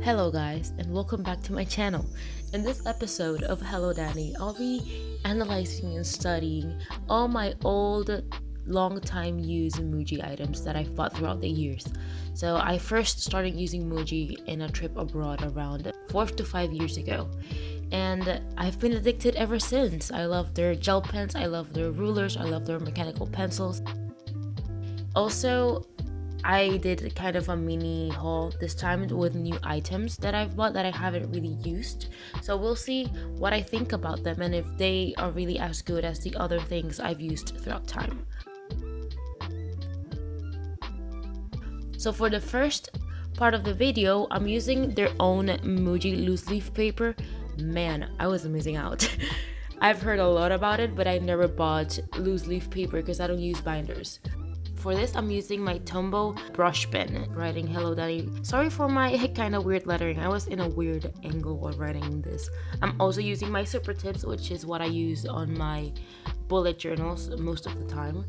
Hello guys, and welcome back to my channel. In this episode of Hello Dani, I'll be analyzing and studying all my old long time used Muji items that I've bought throughout the years. So I first started using Muji in a trip abroad around 4 to 5 years ago, and I've been addicted ever since. I love their gel pens, I love their rulers, I love their mechanical pencils. Also, I did kind of a mini haul this time with new items that I've bought that I haven't really used. So we'll see what I think about them and if they are really as good as the other things I've used throughout time. So for the first part of the video, I'm using their own Muji loose leaf paper. Man, I was missing out. I've heard a lot about it, but I never bought loose leaf paper because I don't use binders. For this, I'm using my Tombow brush pen, writing Hello Dani. Sorry for my kind of weird lettering. I was in a weird angle while writing this. I'm also using my super tips, which is what I use on my bullet journals most of the time.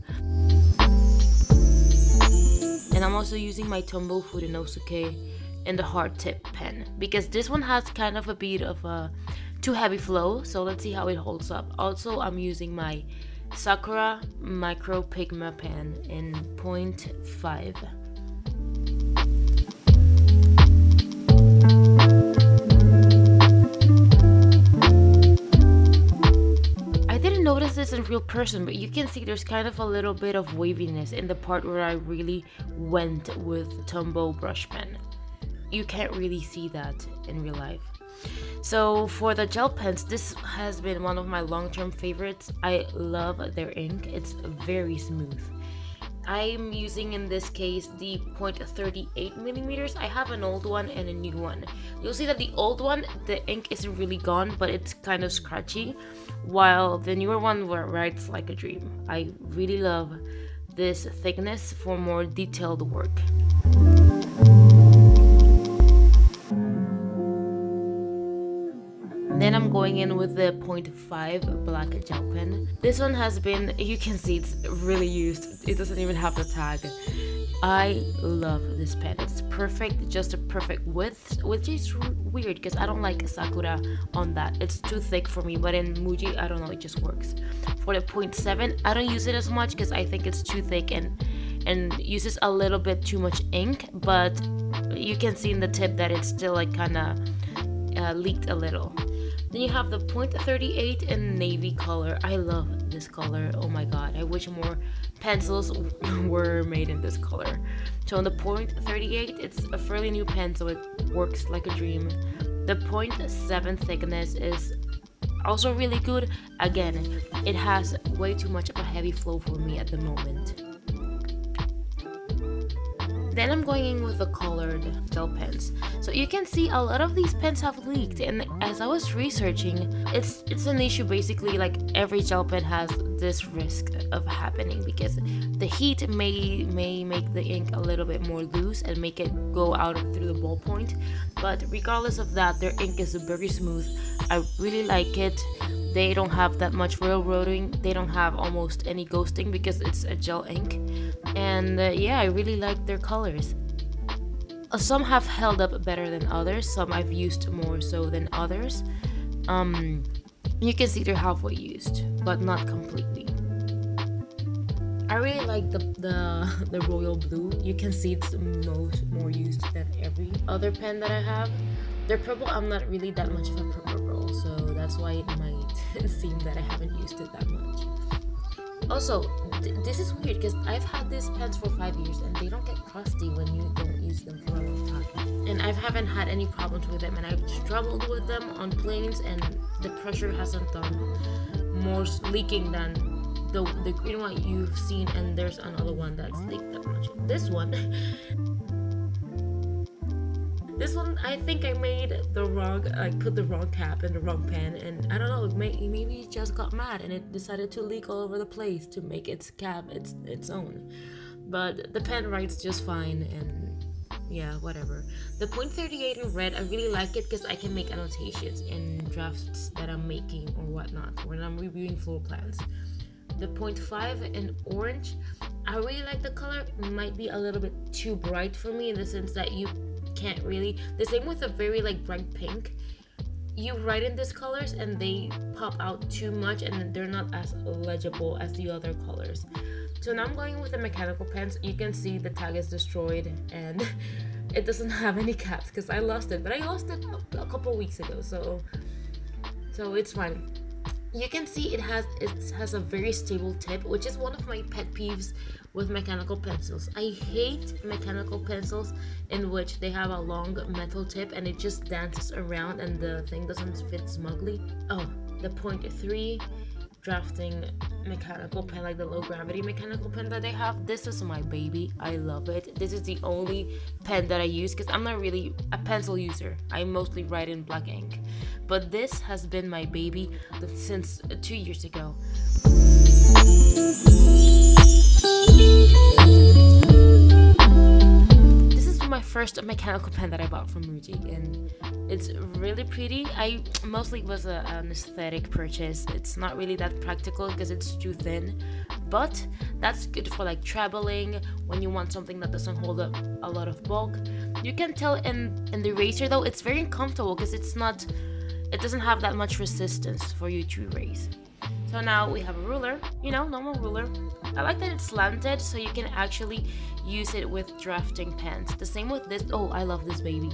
And I'm also using my Tombow Fudenosuke in the hard tip pen, because this one has kind of a bit of a too heavy flow, so let's see how it holds up. Also, I'm using my Sakura Micro Pigma pen in 0.5. I didn't notice this in real person, but you can see there's kind of a little bit of waviness in the part where I really went with Tombow brush pen. You can't really see that in real life. So for the gel pens, this has been one of my long-term favorites. I love their ink. It's very smooth. I'm using in this case the 0.38 millimeters. I have an old one and a new one. You'll see that the old one, the ink isn't really gone, but it's kind of scratchy, while the newer one writes like a dream. I really love this thickness for more detailed work. Then I'm going in with the 0.5 black gel pen. This one has been, you can see it's really used. It doesn't even have the tag. I love this pen. It's perfect, just a perfect width, which is weird because I don't like Sakura on that. It's too thick for me, but in Muji, I don't know, it just works. For the 0.7, I don't use it as much because I think it's too thick and uses a little bit too much ink, but you can see in the tip that it's still like kind of leaked a little. Then you have the 0.38 in navy color. I love this color. Oh my god, I wish more pencils were made in this color. So on the 0.38, it's a fairly new pen, so it works like a dream. The 0.7 thickness is also really good. Again, it has way too much of a heavy flow for me at the moment. Then I'm going in with the colored gel pens. So you can see a lot of these pens have leaked, and as I was researching, it's an issue basically. Like every gel pen has this risk of happening because the heat may make the ink a little bit more loose and make it go out through the ballpoint. But regardless of that, their ink is very smooth. I really like it. They don't have that much railroading. They don't have almost any ghosting because it's a gel ink. And yeah, I really like their colors. Some have held up better than others. Some I've used more so than others. You can see they're halfway used, but not completely. I really like the royal blue. You can see it's more used than every other pen that I have. Their purple, I'm not really that much of a purple girl, so that's why it might seem that I haven't used it that much. Also, this is weird because I've had these pens for 5 years and they don't get crusty when you don't use them for a long time. And I haven't had any problems with them, and I've struggled with them on planes, and the pressure hasn't done more leaking than the green one you've seen, and there's another one that's leaked that much. This one, I think I put the wrong cap in the wrong pen, and I don't know, maybe it just got mad and it decided to leak all over the place to make its cap its own. But the pen writes just fine, and yeah, whatever. The 0.38 in red, I really like it because I can make annotations in drafts that I'm making or whatnot when I'm reviewing floor plans. The 0.5 in orange, I really like the color. It might be a little bit too bright for me in the sense that you can't really. The same with a very like bright pink. You write in these colors and they pop out too much and they're not as legible as the other colors. So now I'm going with the mechanical pens. You can see the tag is destroyed and it doesn't have any caps because I lost it, but I lost it a couple weeks ago, so it's fine. You can see it has a very stable tip, which is one of my pet peeves with mechanical pencils. I hate mechanical pencils in which they have a long metal tip and it just dances around and the thing doesn't fit smoothly. Oh, the 0.3 drafting mechanical pen, like the low gravity mechanical pen that they have. This is my baby. I love it. This is the only pen that I use because I'm not really a pencil user. I mostly write in black ink. But this has been my baby since 2 years ago. This is my first mechanical pen that I bought from Muji, and it's really pretty. I mostly was an aesthetic purchase. It's not really that practical because it's too thin, but that's good for like traveling when you want something that doesn't hold up a lot of bulk. You can tell in the eraser though, it's very uncomfortable because it doesn't have that much resistance for you to erase. So now we have a ruler, normal ruler. I like that it's slanted so you can actually use it with drafting pens. The same with this. Oh, I love this baby.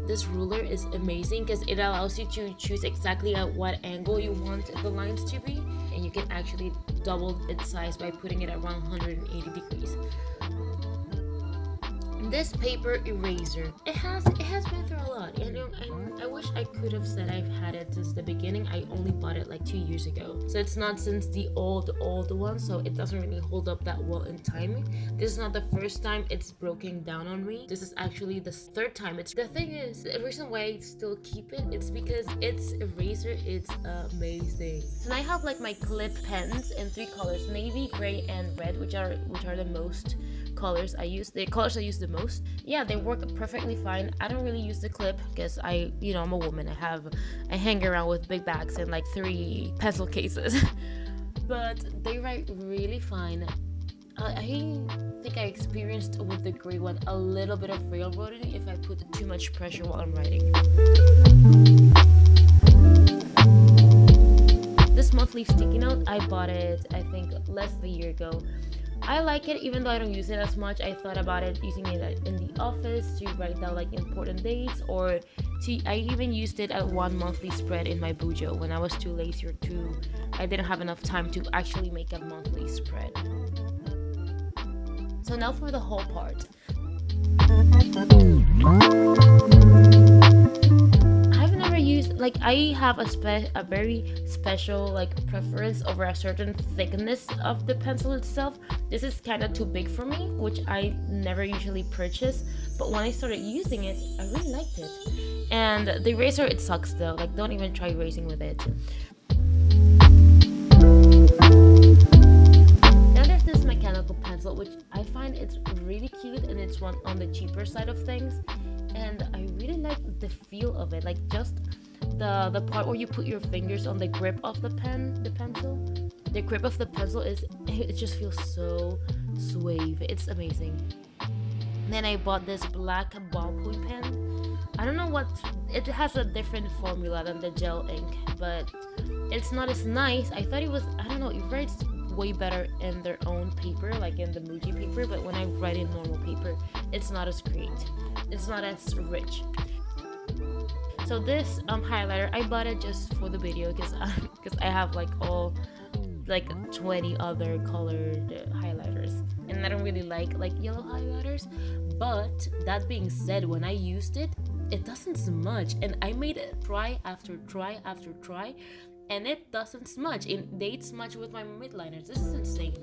This ruler is amazing because it allows you to choose exactly at what angle you want the lines to be, and you can actually double its size by putting it at 180 degrees. This paper eraser, it has been through a lot, and I wish I could have said I've had it since the beginning. I only bought it like 2 years ago, so it's not since the old one, so it doesn't really hold up that well in time. This is not the first time it's broken down on me. This is actually the third time. The thing is, the reason why I still keep it, it's because its eraser is amazing. So now I have like my clip pens in 3 colors: navy, gray, and red, which are the most colors I use. The colors I use the most. Yeah, they work perfectly fine. I don't really use the clip because I'm a woman. I hang around with big bags and like 3 pencil cases. But they write really fine. I think I experienced with the gray one a little bit of railroading if I put too much pressure while I'm writing. This monthly sticky note, I bought it I think less than a year ago. I like it even though I don't use it as much. I thought about it using it in the office to write down like important dates, or I even used it at one monthly spread in my bujo when I was too lazy or I didn't have enough time to actually make a monthly spread. So now for the whole part. I have a very special preference over a certain thickness of the pencil itself. This is kind of too big for me, which I never usually purchase, but when I started using it, I really liked it. And the eraser, it sucks though. Don't even try erasing with it. Now there's this mechanical pencil, which I find it's really cute, and it's one on the cheaper side of things. And I really like the feel of it, just the part where you put your fingers on the grip of the pencil. The grip of the pencil it just feels so suave. It's amazing. Then I bought this black ballpoint pen. I don't know it has a different formula than the gel ink, but it's not as nice. I thought it was, I don't know, it writes way better in their own paper, like in the Muji paper, but when I write in normal paper, it's not as great. It's not as rich. So this highlighter, I bought it just for the video because I have all 20 other colored highlighters, and I don't really like yellow highlighters. But that being said, when I used it, it doesn't smudge, and I made it try after try after try, and it doesn't smudge. They smudge with my midliners. This is insane.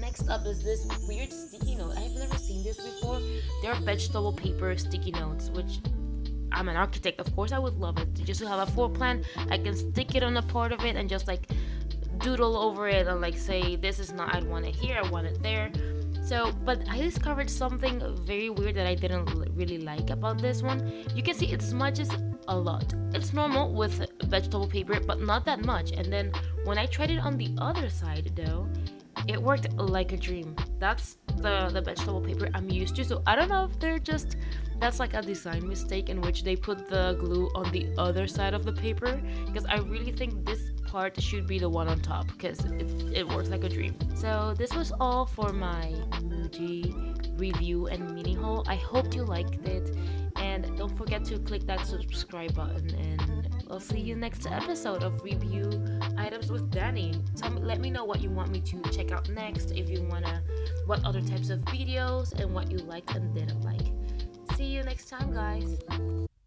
Next up is this weird sticky note. I've never seen this before. They're vegetable paper sticky notes, which I'm an architect, of course I would love it. Just to have a floor plan, I can stick it on a part of it and just doodle over it and say, this is not, I want it here, I want it there. So, but I discovered something very weird that I didn't really like about this one. You can see it smudges a lot. It's normal with vegetable paper, but not that much. And then when I tried it on the other side though, it worked like a dream. That's the vegetable paper I'm used to, so I don't know if that's like a design mistake in which they put the glue on the other side of the paper, because I really think this part should be the one on top, because it works like a dream. So this was all for my Muji review and mini haul. I hope you liked it, and don't forget to click that subscribe button, and I'll see you next episode of Review Items with Dani. Let me know what you want me to check out next, if you wanna, what other types of videos, and what you liked and didn't like. See you next time, guys.